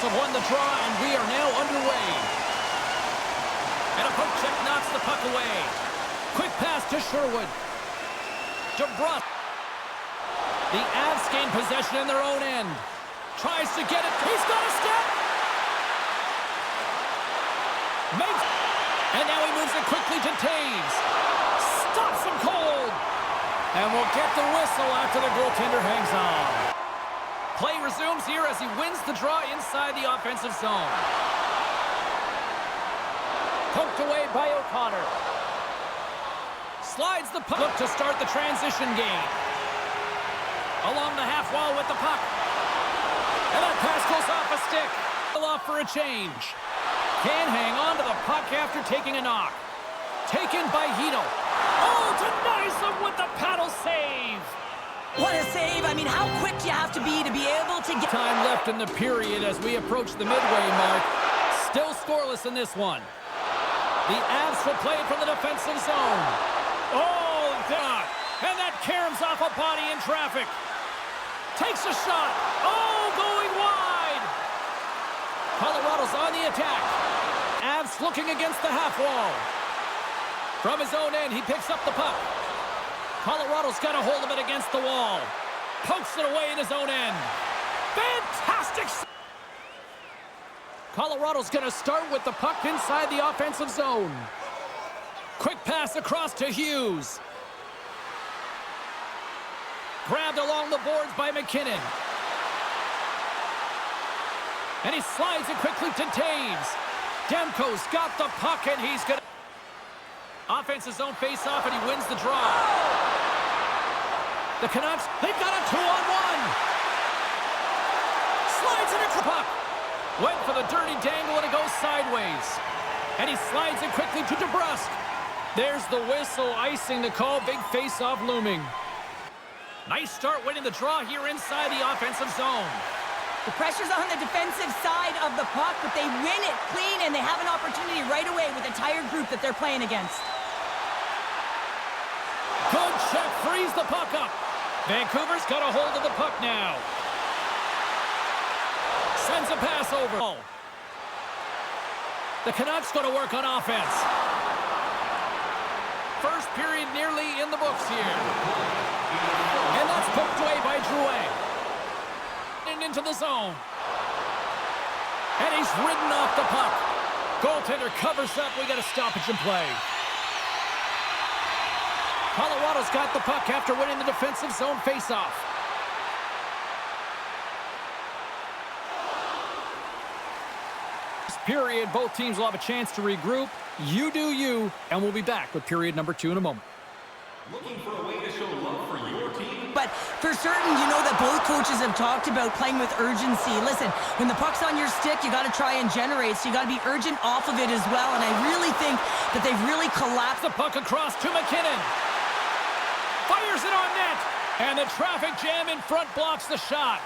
have won the draw, and we are now underway. And a poke check knocks the puck away. Quick pass to Sherwood. DeBrusque. The Avs gain possession in their own end. Tries to get it. He's got a step. Makes. And now he moves it quickly to Taves. Stops him cold. And we'll get the whistle after the goaltender hangs on. Play resumes here as he wins the draw inside the offensive zone. Poked away by O'Connor. Slides the puck to start the transition game. Along the half wall with the puck. And that pass goes off a stick. Off for a change. Can hang on to the puck after taking a knock. Taken by Hito. Oh, denies him with the paddle save. What a save. I mean, how quick do you have to be able to get... Time left in the period as we approach the midway mark. Still scoreless in this one. The Avs will play from the defensive zone. Oh, God. And that caroms off a body in traffic. Takes a shot. Oh, going wide. Colorado's on the attack. Avs looking against the half wall. From his own end, he picks up the puck. Colorado's got a hold of it against the wall. Pokes it away in his own end. Fantastic! Colorado's going to start with the puck inside the offensive zone. Quick pass across to Hughes. Grabbed along the boards by McKinnon. And he slides it quickly to Taves. Demko's got the puck, and he's going to... Offensive zone face-off, and he wins the draw. The Canucks, they've got a 2-on-1. Slides it across the puck. Went for the dirty dangle, and it goes sideways. And he slides it quickly to DeBrusque. There's the whistle, icing the call. Big face-off looming. Nice start winning the draw here inside the offensive zone. The pressure's on the defensive side of the puck, but they win it clean, and they have an opportunity right away with a tired group that they're playing against. Good check, frees the puck up. Vancouver's got a hold of the puck now. Sends a pass over. The Canucks going to work on offense. First period nearly in the books here. And that's poked away by Drouin. Into the zone. And he's ridden off the puck. Goaltender covers up. We got a stoppage in play. Colorado's got the puck after winning the defensive zone faceoff. This period, both teams will have a chance to regroup. You do you, and we'll be back with period number 2 in a moment. Looking for a way to show love for your team? But for certain, you know that both coaches have talked about playing with urgency. Listen, when the puck's on your stick, you got to try and generate, so you got to be urgent off of it as well. And I really think that they've really collapsed. The puck across to McKinnon. Fires it on net. And the traffic jam in front blocks the shot.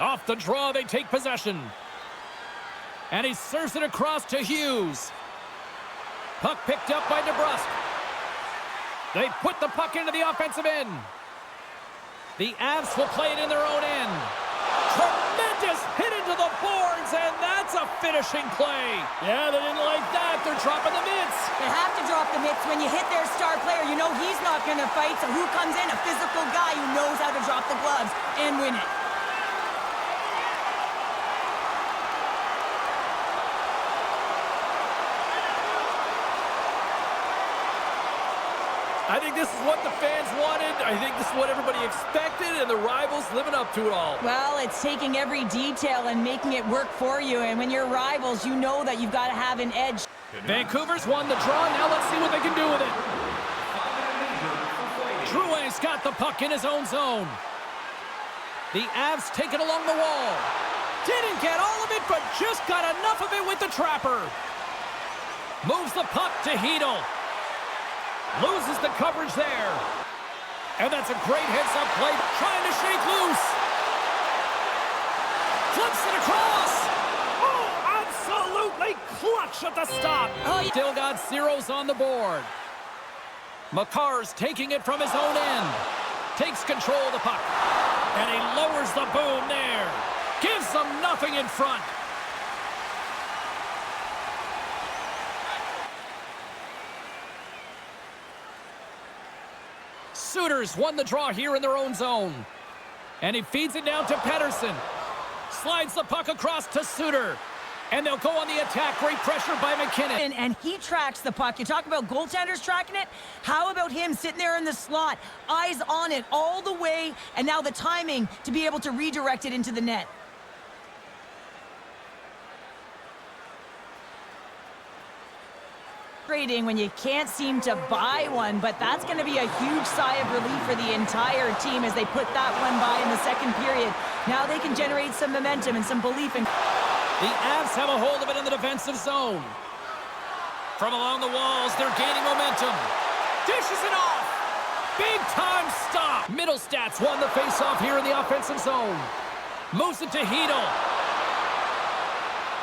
Off the draw, they take possession. And he serves it across to Hughes. Puck picked up by DeBrusque. They put the puck into the offensive end. The Avs will play it in their own end. Tremendous hit into the boards, and that's a finishing play. Yeah, they didn't like that. They're dropping the mitts. They have to drop the mitts. When you hit their star player, you know he's not going to fight. So who comes in? A physical guy who knows how to drop the gloves and win it. I think this is what the fans wanted. I think this is what everybody expected, and the rivals living up to it all. Well, it's taking every detail and making it work for you, and when you're rivals, you know that you've got to have an edge. Vancouver's won the draw. Now let's see what they can do with it. Drouin's got the puck in his own zone. The Avs take it along the wall. Didn't get all of it, but just got enough of it with the trapper. Moves the puck to Hito. Loses the coverage there. And that's a great heads-up play. Trying to shake loose. Flips it across. Oh, absolutely clutch at the stop. Oh, still got zeros on the board. Makar's taking it from his own end. Takes control of the puck. And he lowers the boom there. Gives them nothing in front. Sooners won the draw here in their own zone. And he feeds it down to Pettersson. Slides the puck across to Suter. And they'll go on the attack. Great pressure by McKinnon. And he tracks the puck. You talk about goaltenders tracking it. How about him sitting there in the slot, eyes on it all the way, and now the timing to be able to redirect it into the net. When you can't seem to buy one, but that's going to be a huge sigh of relief for the entire team as they put that one by in the second period. Now they can generate some momentum and some belief in... The Avs have a hold of it in the defensive zone. From along the walls, they're gaining momentum. Dishes it off. Big time stop. Middlestats won the faceoff here in the offensive zone. Moves it to Hedel.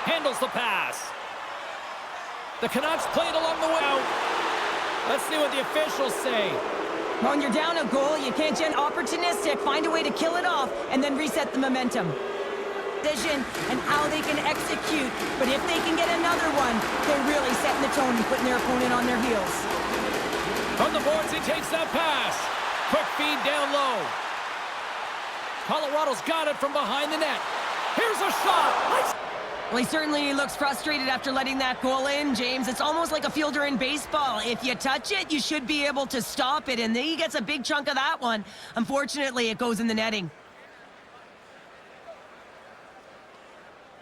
Handles the pass. The Canucks played along the way out. Let's see what the officials say. When you're down a goal, you can't get opportunistic. Find a way to kill it off and then reset the momentum. Vision and how they can execute. But if they can get another one, they're really setting the tone and putting their opponent on their heels. From the boards, he takes that pass. Quick feed down low. Colorado's got it from behind the net. Here's a shot. Well, he certainly looks frustrated after letting that goal in, James. It's almost like a fielder in baseball. If you touch it, you should be able to stop it, and he gets a big chunk of that one. Unfortunately, it goes in the netting.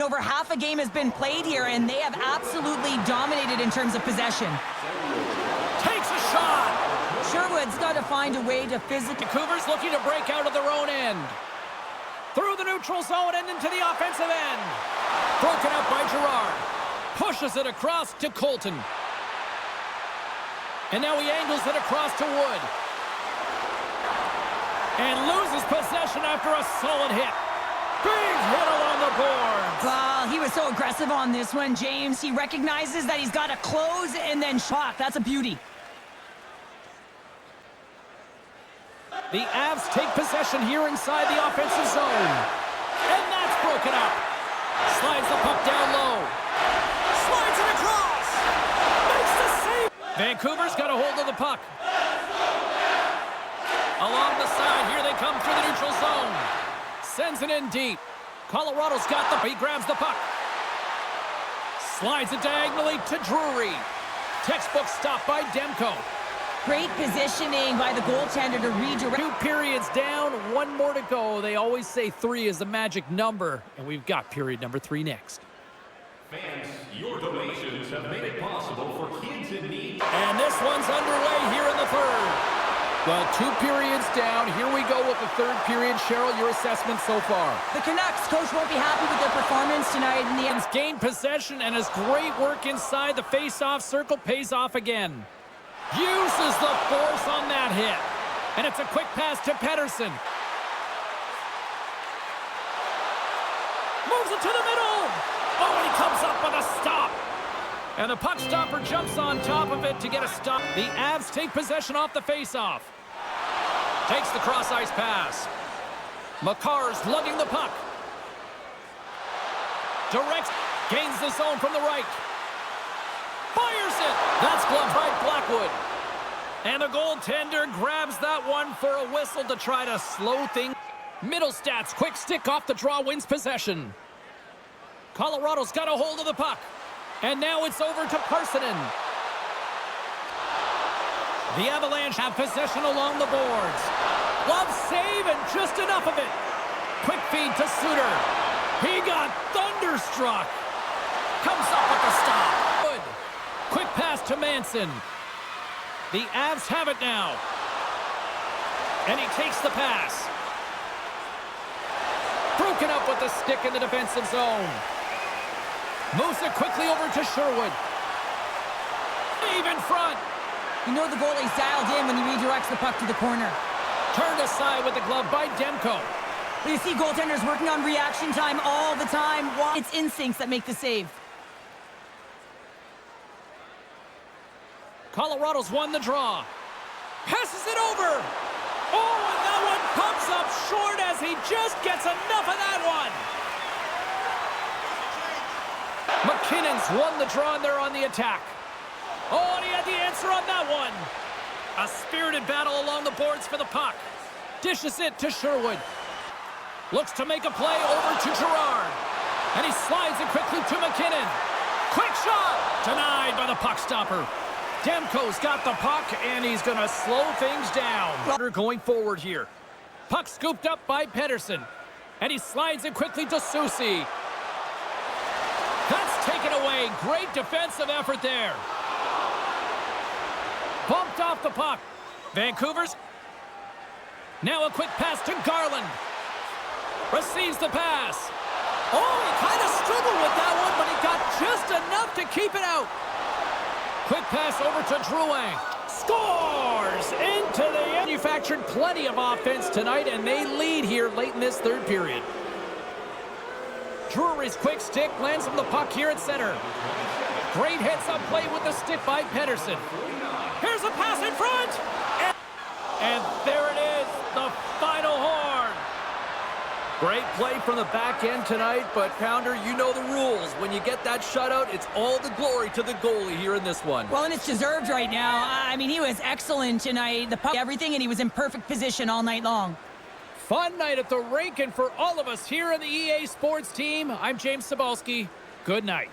Over half a game has been played here, and they have absolutely dominated in terms of possession. Takes a shot. Sherwood's got to find a way to physically... Vancouver's looking to break out of their own end. Through the neutral zone and into the offensive end. Broken up by Girard. Pushes it across to Colton. And now he angles it across to Wood. And loses possession after a solid hit. Big hit along the boards. Well, he was so aggressive on this one, James. He recognizes that he's got to close and then shot. That's a beauty. The Avs take possession here inside the offensive zone. And that's broken up. Slides the puck down low. Slides it across. Makes the save. Vancouver's got a hold of the puck. Along the side, here they come through the neutral zone. Sends it in deep. Colorado's got the... He grabs the puck. Slides it diagonally to Drury. Textbook stop by Demko. Great positioning by the goaltender to redirect. 2 periods down, 1 more to go. They always say 3 is the magic number, and we've got period number 3 next. Fans, your donations have made it possible for kids in need. And this one's underway here in the third. Well, 2 periods down. Here we go with the third period. Cheryl, your assessment so far? The Canucks coach won't be happy with their performance tonight in the end. Gained possession, and his great work inside the face-off circle pays off again. Uses the force on that hit. And it's a quick pass to Pettersson. Moves it to the middle. Oh, and he comes up with a stop. And the puck stopper jumps on top of it to get a stop. The Avs take possession off the face-off. Takes the cross-ice pass. Makar's lugging the puck. Directs. Gains the zone from the right. Fires it. That's gloved by Blackwood. And the goaltender grabs that one for a whistle to try to slow things. Middlestats, quick stick off the draw, wins possession. Colorado's got a hold of the puck. And now it's over to Parsonen. The Avalanche have possession along the boards. Glove save and just enough of it. Quick feed to Suter. He got thunderstruck. Comes up with the stop. Good. Quick pass to Manson. The Avs have it now. And he takes the pass. Broken up with the stick in the defensive zone. Moves it quickly over to Sherwood. Save in front. You know the goalie's dialed in when he redirects the puck to the corner. Turned aside with the glove by Demko. You see goaltenders working on reaction time all the time. It's instincts that make the save. Colorado's won the draw. Passes it over. Oh, and that one comes up short as he just gets enough of that one. McKinnon's won the draw and they're on the attack. Oh, and he had the answer on that one. A spirited battle along the boards for the puck. Dishes it to Sherwood. Looks to make a play over to Gerard. And he slides it quickly to McKinnon. Quick shot! Denied by the puck stopper. Demko's got the puck, and he's going to slow things down. Going forward here. Puck scooped up by Pedersen. And he slides it quickly to Soucy. That's taken away. Great defensive effort there. Bumped off the puck. Vancouver's. Now a quick pass to Garland. Receives the pass. Oh, he kind of struggled with that one, but he got just enough to keep it out. Quick pass over to Drouin. Scores into the end. Manufactured plenty of offense tonight, and they lead here late in this third period. Drury's quick stick lands him the puck here at center. Great heads-up play with the stick by Pedersen. Here's a pass in front. And there it is, the final horn. Great play from the back end tonight, but Pounder, you know the rules. When you get that shutout, it's all the glory to the goalie here in this one. Well, and it's deserved right now. I mean, he was excellent tonight. The puck, everything, and he was in perfect position all night long. Fun night at the rink, and for all of us here in the EA Sports team, I'm James Cebulski. Good night.